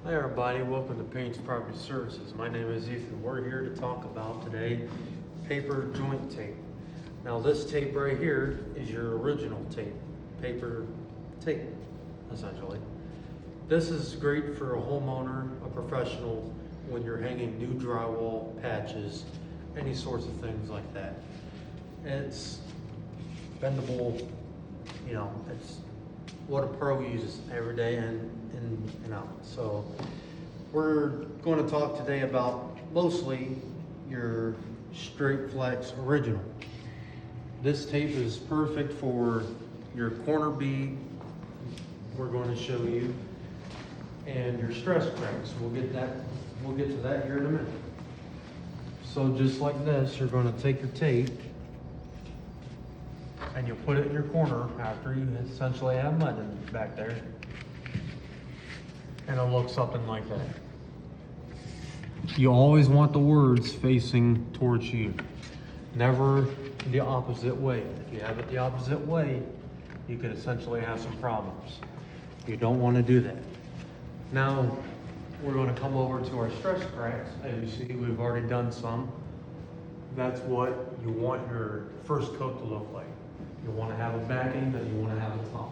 Hi everybody, welcome to Payne's Property Services. My name is Ethan. We're here to talk about today paper joint tape. Now this tape right here is your original tape, paper tape essentially. This is great for a homeowner, a professional, when you're hanging new drywall, patches, any sorts of things like that. It's bendable, it's what a pro uses every day in and out. So we're going to talk today about mostly your straight flex original. This tape is perfect for your corner bead, we're going to show you, and your stress cracks. We'll get to that here in a minute. So just like this, you're going to take your tape and you'll put it in your corner after you essentially have mud in back there. And it'll look something like that. You always want the words facing towards you, never the opposite way. If you have it the opposite way, you could essentially have some problems. You don't want to do that. Now, we're going to come over to our stress cracks. As you see, we've already done some. That's what you want your first coat to look like. You want to have a backing, and you want to have a top.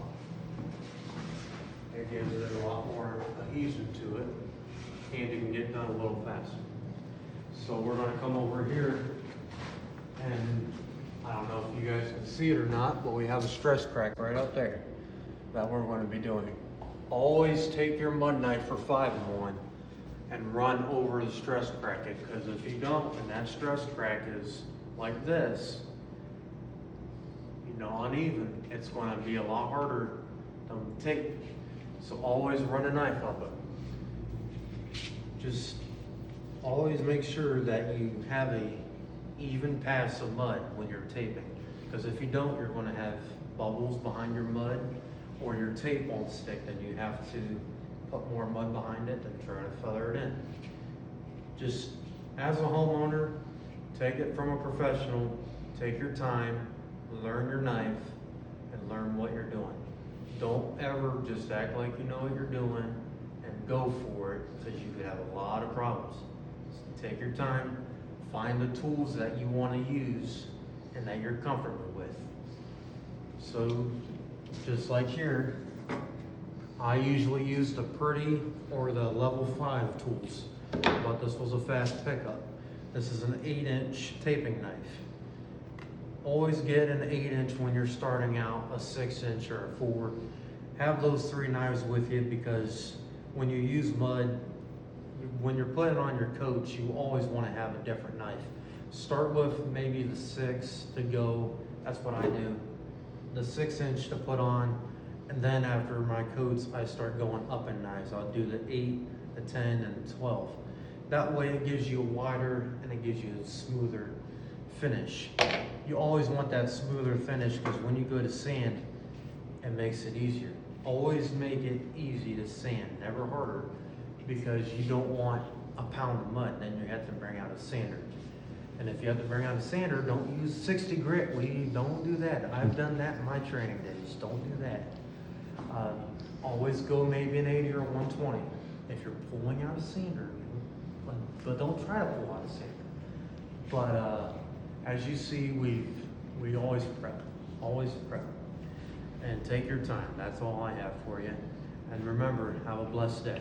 It gives it a lot more adhesion to it, and you can get done a little faster. So we're going to come over here, and I don't know if you guys can see it or not, but we have a stress crack right up there that we're going to be doing. Always take your mud knife for 5-in-1 and run over the stress crack, because if you don't, and that stress crack is like this, uneven, it's going to be a lot harder to take. So always run a knife up it. Just always make sure that you have a even pass of mud when you're taping, because if you don't, you're going to have bubbles behind your mud, or your tape won't stick, then you have to put more mud behind it and try to feather it in. Just as a homeowner, take it from a professional, take your time, learn your knife, and learn what you're doing. Don't ever just act like you know what you're doing and go for it, because you could have a lot of problems. So take your time, find the tools that you want to use and that you're comfortable with. So just like here, I usually use the Pretty or the level 5 tools, but this was a fast pickup. This is an 8-inch taping knife. Always get an 8-inch when you're starting out, a 6-inch or a 4. Have those 3 knives with you, because when you use mud, when you're putting on your coats, you always want to have a different knife. Start with maybe the 6 to go, that's what I do. The 6-inch to put on, and then after my coats, I start going up in knives. I'll do the 8, the 10, and the 12. That way it gives you a wider and it gives you a smoother finish. You always want that smoother finish, because when you go to sand, it makes it easier. Always make it easy to sand, never harder, because you don't want a pound of mud, then you have to bring out a sander. And if you have to bring out a sander, don't use 60 grit. Don't do that. I've done that in my training days. Don't do that. Always go maybe an 80 or 120 if you're pulling out a sander, but don't try to pull out a sander. But as you see, we always prep, and take your time. That's all I have for you. And remember, have a blessed day.